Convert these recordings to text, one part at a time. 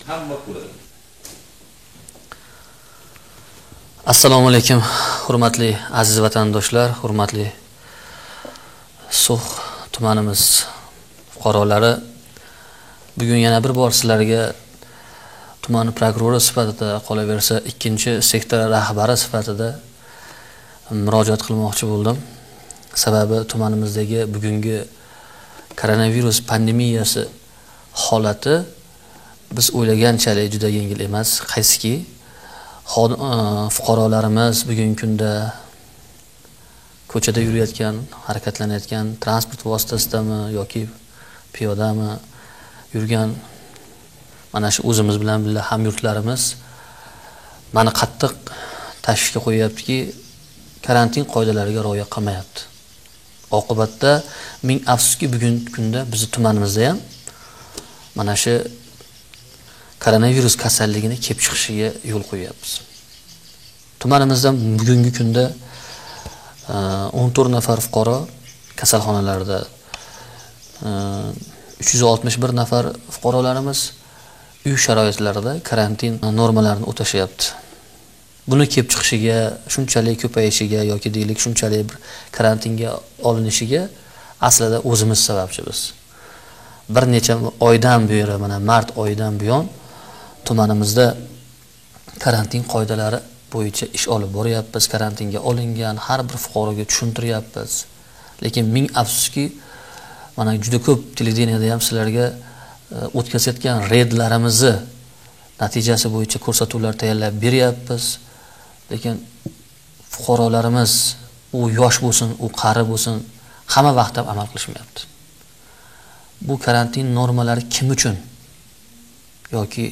hamma ko'radi. Assalomu alaykum, hurmatli aziz vatandoshlar, hurmatli So'x tumanimiz fuqarolari. Bugun yana bir bor sizlarga tuman prokurori sifatida, qolaversa ikkinchi sektor rahbari sifatida murojaat qilmoqchi bo'ldim. Sababi tumanimizdagi bugungi koronavirus pandemiyasi holati biz o'ylaganchalik juda yengil emas. Qaysiki fuqarolarimiz bugungi kunda ko'chada yurayotgan, harakatlanayotgan transport vositasidami yoki piyodami yurgan mana shu o'zimiz bilan birga hamyurtlarimiz meni qattiq tashvishga qo'yaptiki, karantin qoidalariga rioya qilmayapti. Oqibatda ming afsuski bugungi kunda bizning tumanimizda ham mana shu koronavirus kasalligini kelib chiqishiga yo'l qo'yapmiz. Tumanimizda bugungi kunda 14 nafar fuqaro kasalxonalarda, 361 nafar fuqarolarimiz uy sharoitlarida karantin normalarini o'tashyapti. Buni kelib chiqishiga, shunchalik ko'payishiga yoki deylik shunchalik bir karantinga olinishiga aslida o'zimiz sababchimiz. Bir necha oydan beri, mana mart oyidan buyon tumanimizda karantin qoidalari bo'yicha ish olib boryapmiz. Karantinga olingan har bir fuqaroga tushuntiryapmiz. Lekin ming afsuski, mana juda ko'p televideniyada ham sizlarga o'tkazayotgan reydlarimizni natijasi bo'yicha ko'rsatuvlar tayyorlab beryapmiz. Lekin fuqarolarimiz, u yosh bo'lsin, u qari bo'lsin, hamma vaqtda amal qilishmayapti. Bu karantin normalari kim uchun yoki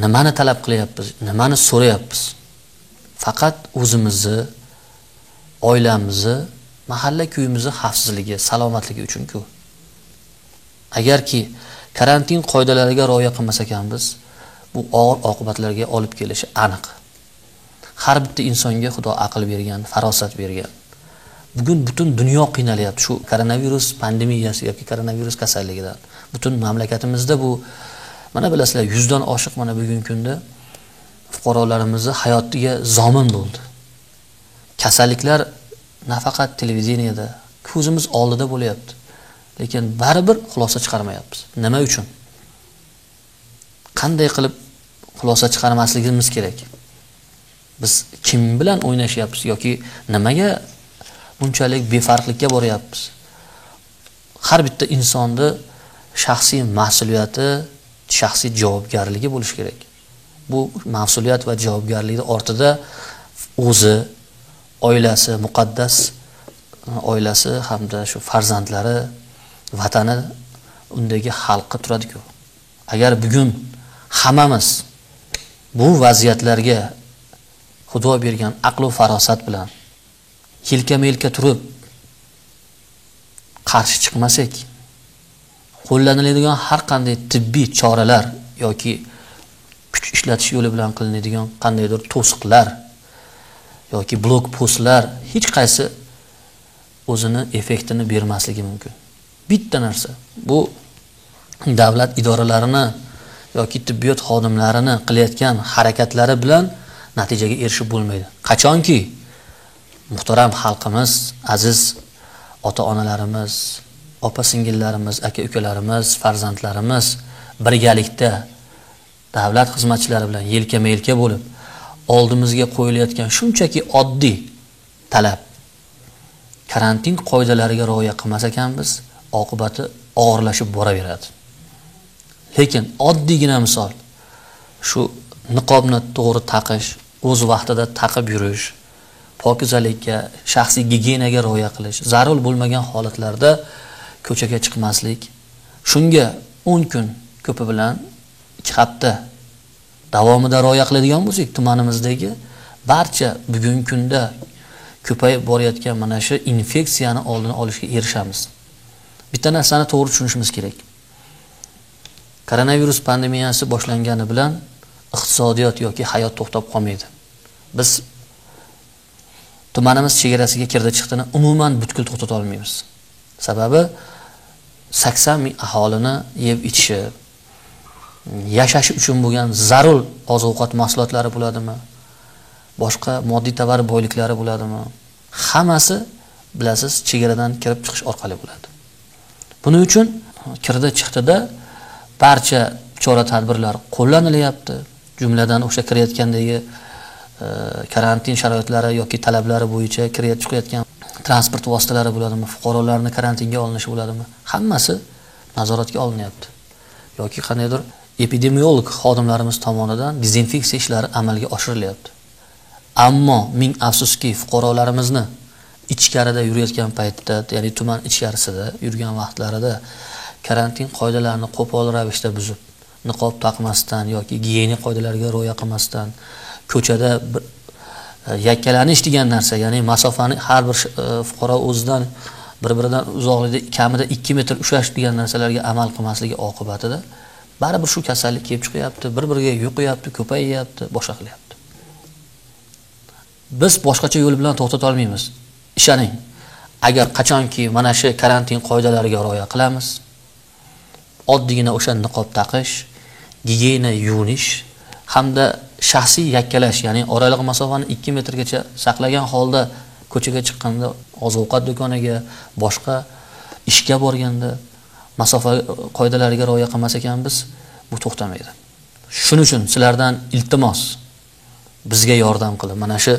nimani talab qilyapmiz, nimani so'rayapmiz? Faqat o'zimizni, oilamizni, mahalla kuyimizni xavfsizligi, salomatligi uchun-ku. Agarki karantin qoidalariga rioya qilmas ekanmiz, bu og'ir oqibatlarga olib kelishi aniq. Har bitta insonga Xudo aql bergan, farosat bergan. Bugun butun dunyo qiynalyapti shu koronavirus pandemiyasi yoki koronavirus kasalligidan. Butun mamlakatimizda bu mana bilasizlar 100 dan oshiq mana bugungi kunda fuqarolarimizni hayotiga zomin bo'ldi. Kasalliklar nafaqat televideniyada, ko'zimiz oldida bo'lyapti. Lekin baribir xulosa chiqarmayapmiz. Nima uchun? Qanday qilib xulosa chiqarmasligimiz kerak? Biz kim bilan o'ynashyapmiz yoki nimaga bunchalik befarqlikka boryapmiz? Har bitta insonda shaxsiy mas'uliyati, shaxsiy javobgarligi bo'lishi kerak. Bu mas'uliyat va javobgarlikning ortida o'zi, oilasi, muqaddas oilasi hamda shu farzandlari, vatani, undagi xalqi turadi-ku. Agar bugun hammamiz bu vaziyatlarga Xudo bergan aql va farosat bilan yelkama-yelka turib qarshi chiqmasak, qo'llaniladigan har qanday tibbiy choralar yoki kuch ishlatish yo'li bilan qilinadigan qandaydir to'siqlar yoki blok postlar hech qaysi o'zini effektini bermasligi mumkin. Bitta narsa, bu davlat idoralarini yoki tibbiyot xodimlarini qilayotgan harakatlari bilan natijaga erishib bo'lmaydi. Qachonki muhtaram xalqimiz, aziz ota-onalarimiz, opa-singillarimiz, aka-ukalarimiz, farzandlarimiz birgalikda davlat xizmatchilari bilan yelkama-yelka bo'lib, oldimizga qo'yilayotgan shunchaki oddiy talab karantin qoidalariga rioya qilmas ekanmiz, oqibati og'irlashib boraveradi. Lekin oddiygina misol, shu niqobni to'g'ri taqish, o'z vaqtida taqib yurish, pokizalikka, shaxsiy gigiyenaga rioya qilish, zarur bo'lmagan holatlarda ko'chaga chiqmaslik, shunga 10 kun ko'pi bilan 2 hafta davomida rioya qiladigan bo'lsak, tumanimizdagi barcha bugungi kunda ko'payib borayotgan mana shu infeksiyani oldini olishga erishamiz. Bitta narsani to'g'ri tushunishimiz kerak. Koronavirus pandemiyasi boshlangani bilan iqtisodiyot yoki hayot to'xtab qolmaydi. Biz tumanimiz chegarasiga kirdi chiqdini umuman butkul to'xtata olmaymiz. Sababi 80 ming aholini yeb ichishi, yashash uchun bo'lgan zarur oziq-ovqat mahsulotlari bo'ladimi? Boshqa moddiy tovar boyliklari bo'ladimi? Hammasi bilasiz, chegaradan kirib chiqish orqali bo'ladi. Buning uchun kirdi chiqdida barcha chora-tadbirlar qo'llanilyapti. Jumladan o'sha kirayotgandagi karantin sharoitlari yoki talablari bo'yicha chiqayotgan transport vositalari bo'ladimi, fuqarolarning karantinga olinishi bo'ladimi? Hammasi nazoratga olinyapti. Yoki qandaydir epidemiolog xodimlarimiz tomonidan dezinfeksiya ishlari amalga oshirilyapti. Ammo ming afsuski, fuqarolarimizni ichkarida yurayotgan paytda, ya'ni tuman ichkarisida yurgan vaqtlarida karantin qoidalarini qo'pol ravishda buzib, niqob taqmasdan yoki gigiyenik qoidalariga rioya qilmasdan, ko'chada yakkalanish degan narsa, ya'ni masofani har bir fuqaro o'zidan bir-biridan uzoqlikda kamida 2 metr ushlash degan narsalarga amal qilmasligi oqibatida baribir shu kasallik kelib chiqyapti, bir-biriga yuqyapti, ko'payyapti, boshqa qilyapti. Biz boshqacha yo'l bilan to'xtata olmaymiz. Ishoning, agar qachonki mana shu karantin qoidalariga rioya qilamiz, oddiygina o'sha niqob taqish, gigiyena yuvinish hamda shaxsiy yakkalash, ya'ni oraliq masofani 2 metrgacha saqlagan holda ko'chaga chiqqanda, oziq-ovqat do'koniga, boshqa ishga borganda masofa qoidalariga rioya qilmas ekanmiz, bu to'xtamaydi. Shuning uchun sizlardan iltimos, bizga yordam qilib, mana shu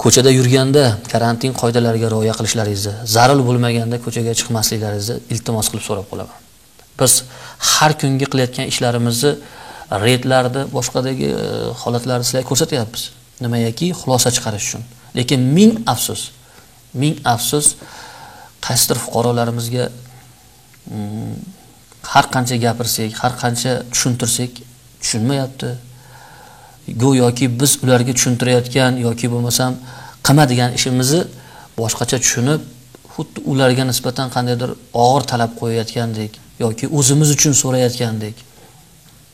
ko'chada yurganda karantin qoidalariga rioya qilishlaringizni, zarur bo'lmaganda ko'chaga chiqmasliklaringizni iltimos qilib so'rab qolaman. Biz har kungi qilayotgan ishlarimizni reydlarda, boshqadagi holatlarni sizlarga ko'rsatyapmiz. Nimayaki xulosa chiqarish uchun. Lekin ming afsus qaysidir fuqarolarimizga har qancha gapirsak, har qancha tushuntirsak, tushunmayapti. Go'yoki biz ularga tushuntirayotgan yoki bo'lmasam qiladigan ishimizni boshqacha tushunib, xuddi ularga nisbatan qandaydir og'ir talab qo'yayotgandek yoki o'zimiz uchun so'rayotgandek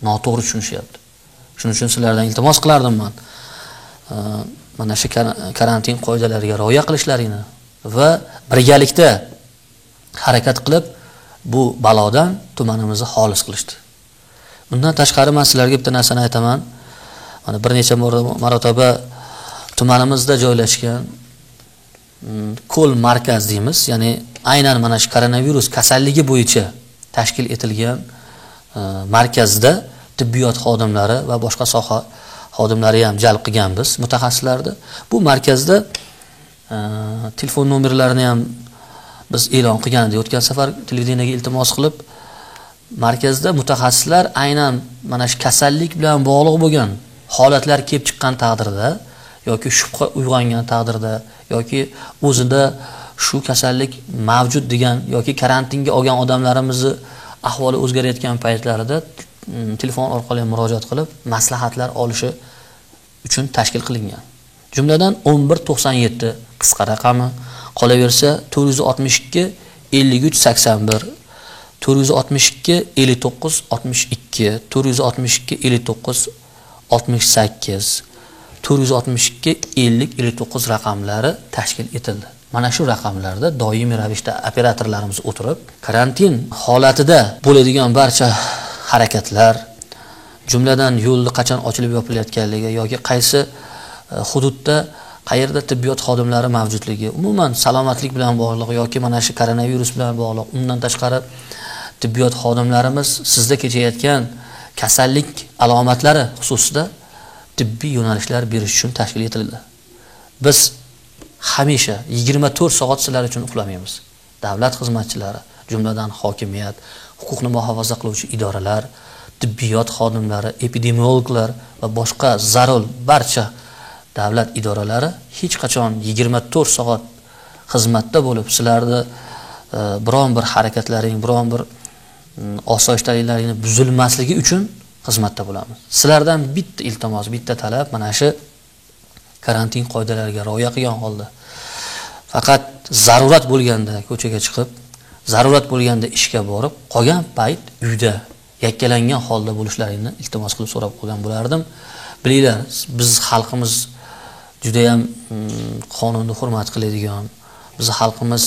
noto'g'ri tushunishyapti. Shuning uchun sizlardan iltimos qilardim men. Mana shu karantin qoidalariga rioya qilishlaringni va birgalikda harakat qilib bu balodan tumanimizni xolis qilishdi. Bundan tashqari men sizlarga bitta narsani aytaman. Mana bir necha marotaba tumanimizda joylashgan Ko'l markaz deymiz, ya'ni aynan mana shu koronavirus kasalligi bo'yicha tashkil etilgan markazda tibbiyot xodimlari va boshqa soha xodimlari ham jalb qilganmiz, mutaxassislarni. Bu markazda telefon nomerlarini ham biz e'lon qilgan edik. O'tgan safar televideniyega iltimos qilib, markazda mutaxassislar aynan mana shu kasallik bilan bog'liq bo'lgan holatlar kelib chiqqan taqdirda yoki shubha uyg'ongan taqdirda yoki o'zida shu kasallik mavjud degan yoki karantinga olgan odamlarimizni ahvoli o'zgarayotgan paytlarida telefon orqali murojaat qilib maslahatlar olishi uchun tashkil qilingan. Jumladan 1197 qisqa raqami, qolaversa 462 53 81, 462 59 62, 462 59 68, 462 50 59 raqamlari tashkil etildi. Mana shu raqamlarda doimiy ravishda operatorlarimiz o'tirib, karantin holatida bo'ladigan barcha harakatlar, jumladan yo'lni qachon ochilib yopilayotganligi yoki qaysi hududda qayerda tibbiyot xodimlari mavjudligi, umuman salomatlik bilan bog'liq yoki mana shu koronavirus bilan bog'liq, undan tashqari tibbiyot xodimlarimiz sizda kechayotgan kasallik alomatlari xususida tibbiy yo'nalishlar berish uchun tashkil etildi. Biz hamisha 24 soat sizlar uchun uxlamaymiz. Davlat xizmatchilari, jumladan hokimiyat, huquqni muhofaza qiluvchi idoralar, tibbiyot xodimlari, epidemiologlar va boshqa zarur barcha davlat idoralari hech qachon 24 soat xizmatda bo'lib, sizlarni biron bir harakatlaring, biron bir osoyishtaliklaringni buzilmasligi uchun xizmatda bo'lamiz. Sizlardan bitta iltimos, bitta talab, mana shu karantin qoidalariga rioya qilgan holda faqat zarurat bo'lganda ko'chaga chiqib, zarurat bo'lganda ishga borib, qolgan payt uyda yakkalangan holda bo'lishlarini iltimos qilib so'rab qolgan bo'lardim. Bilinglar, biz xalqimiz juda ham qonunni hurmat qiladigan, biz xalqimiz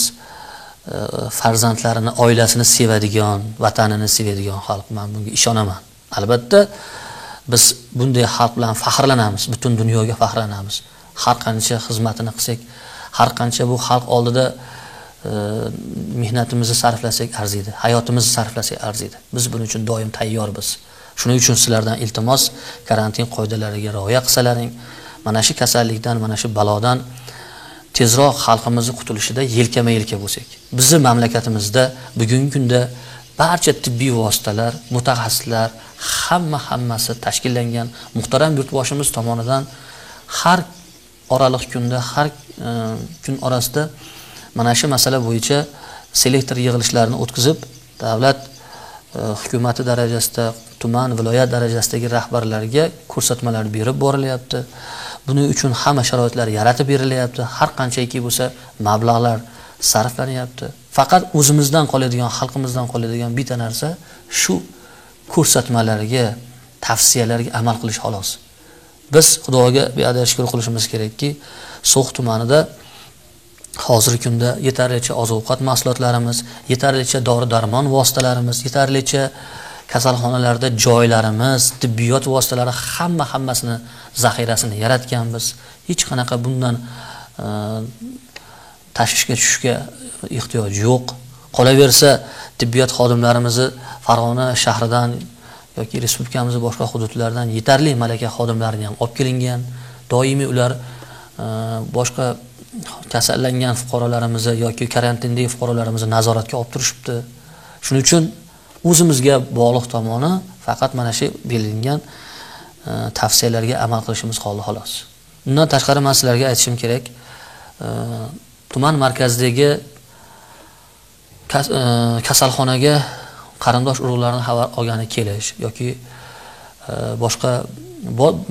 farzandlarini, oilasini sevadigan, vatanini sevadigan xalq. Men bunga ishonaman. Albatta biz bunday xalq bilan faxrlanamiz, butun dunyoga faxrlanamiz. Har qancha xizmatini qilsak, har qancha bu xalq oldida mehnatimizni sarflasak arziydi, hayotimizni sarflasak arziydi. Biz buning uchun doim tayyormiz. Shuning uchun sizlardan iltimos, karantin qoidalariga rioya qilsalaring, mana shu kasallikdan, mana shu balodan tezroq xalqimizni qutulishida yelkama-yelka bo'lsak. Bizning mamlakatimizda bugungi kunda barcha tibbiy vositalar, mutaxassislar hammasi tashkillangan. Muhtaram yurtboshimiz tomonidan har oraliq kunda, har kun orasida mana shu masala bo'yicha selektor yig'ilishlarini o'tkazib, davlat hukumati darajasida, tuman, viloyat darajasidagi rahbarlarga ko'rsatmalar berib borilyapti. Buning uchun hamma sharoitlar yaratib berilyapti. Har qanchaki bo'lsa mablag'lar sarflanyapti. Faqat o'zimizdan qoladigan, xalqimizdan qoladigan bitta narsa shu ko'rsatmalarga, tavsiyalarga amal qilish xolos. Biz Xudoga beadad shukr qilishimiz kerakki, So'x tumanida hozirgi kunda yetarlicha oziq-ovqat mahsulotlarimiz, yetarlicha dori-darmon vositalarimiz, yetarlicha kasalxonalarda joylarimiz, tibbiyot vositalari hammasini zaxirasini yaratganmiz. Hech qanaqa bundan tashvishga tushishga ehtiyoj yo'q. Qolaversa, tibbiyot xodimlarimizni Farg'ona shahridan yoki respublikamizning boshqa hududlaridan yetarli malaka xodimlarini ham olib kelingan. Doimiy ular boshqa kasallangan fuqarolarimizni yoki karantindagi fuqarolarimizni nazoratga olib turishibdi. Shuning uchun o'zimizga bog'liq tomoni faqat mana shu belgilangan tavsiyalarga amal qilishimiz xolos. Bundan tashqari men sizlarga aytishim kerak, tuman markazidagi kasalxonaga qarindosh urug'larni xabar olgani kelish yoki boshqa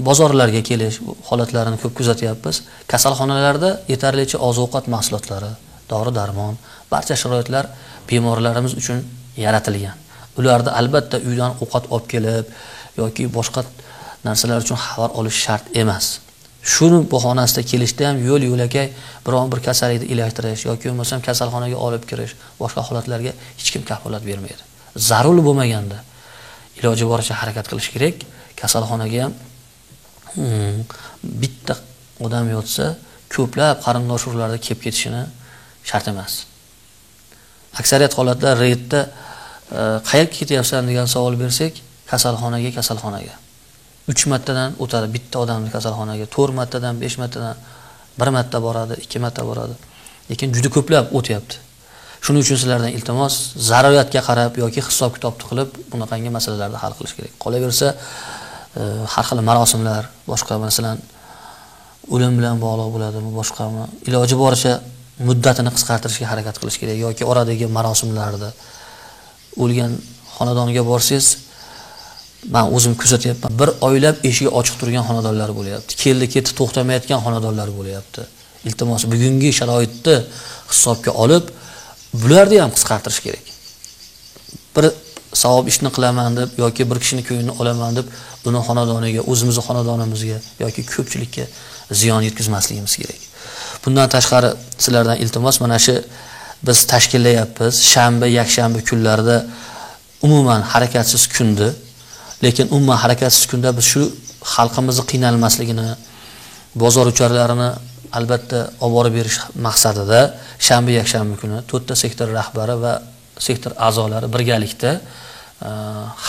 bozorlarga kelish holatlarini ko'p kuzatyapmiz. Kasalxonalarda yetarlicha oziq-ovqat mahsulotlari, dori-darmon, barcha sharoitlar bemorlarimiz uchun yaratilgan. Ularda albatta uydan ovqat olib kelib yoki boshqa narsalar uchun xabar olish shart emas. Shuni bahonasida kelishda ham yo'l-yo'lakay biron bir kasallikni ilajdirish yoki bo'lmasam kasalxonaga olib kirish, boshqa holatlarga hech kim kafolat bermaydi. Zarur bo'lmaganda iloji boricha harakat qilish kerak. Kasalxonaga ham bitta odam yotsa, ko'plab qarindosh urug'larda kelib ketishini shart emas. Aksariyat holatlar reydda qayerga ketyapsan degan savol bersak, kasalxonaga 3 martadan o'tadi bitta odamni kasalxonaga, 4 martadan, 5 martadan, 1 marta boradi, 2 marta boradi. Lekin juda ko'plab o'tyapti. Shuning uchun sizlardan iltimos, zaruriyatga qarab yoki hisob-kitobni qilib bunaqangi masalalarni hal qilish kerak. Qolaversa, har xil marosimlar, boshqa masalan o'lim bilan bog'liq bo'ladimi, boshqami, iloji boricha muddatini qisqartirishga harakat qilish kerak yoki oradagi marosimlarda o'lgan xonadoniga borsangiz, men o'zim kuzatyapman. Bir oylab eshigi ochiq turgan xonadonlar bo'lyapti. Keldi-ketdi to'xtamayotgan xonadonlar bo'lyapti. Iltimos, bugungi sharoitni hisobga olib, bularni ham qisqartirish kerak. Bir savob ishni qilaman deb yoki bir kishining ko'nglini olaman deb uni xonadoniga, o'zimizning xonadonimizga yoki ko'pchilikka ziyon yetkazmasligimiz kerak. Bundan tashqari sizlardan iltimos, mana shu biz tashkillayapmiz. Shanba, yakshanba kunlarida umuman harakatsiz kundi. Lekin umuman harakatsiz kunda biz shu xalqimizni qiynalmasligini, bozor ucharlarini albatta olib borib berish maqsadida shanba, yakshanba kuni 4 ta sektor rahbari va sektor a'zolari birgalikda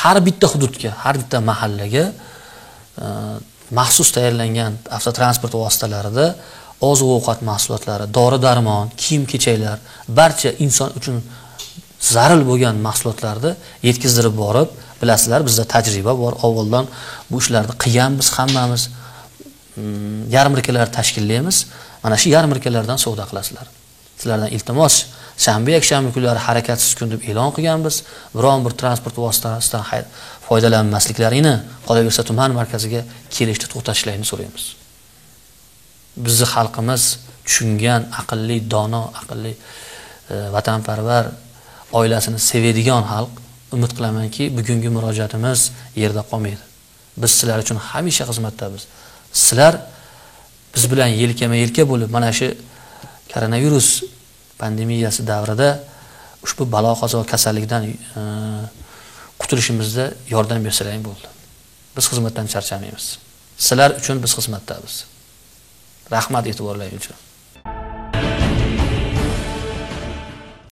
har bitta hududga, har bitta mahallaga maxsus tayyorlangan avtotransport vositalarida oziq-ovqat mahsulotlari, dori-darmon, kiyim-kechaklar, barcha inson uchun zarur bo'lgan mahsulotlarni yetkazdirib borib, bilasizlar, bizda tajriba bor. Avvaldan bu ishlarni qilganmiz, hammamiz yarmarkalar tashkillaymiz. Mana shu yarmarkalardan savdo qilasizlar. Sizlardan iltimos, shanba, yakshanba kunlari harakatsiz kun deb e'lon qilganmiz. Biron bir transport vositasidan foydalanmasliklarini, qolaversa tuman markaziga kelishni to'xtatishlarini so'raymiz. Bizning xalqimiz tushungan, aqlli, dono, aqlli, vatanparvar, oilasini sevadigan xalq. Umid qilamanki, bugungi murojaatimiz yerda qolmaydi. Biz sizlar uchun hamisha xizmatdamiz. Sizlar biz bilan yelkama-yelka bo'lib, mana shu koronavirus pandemiyasi davrida ushbu balo qazo kasallikdan qutulishimizda yordam bersalar bo'ldi. Biz xizmatdan charchamaymiz. Sizlar uchun biz xizmatdamiz. Rahmat e'tiborlaringiz uchun.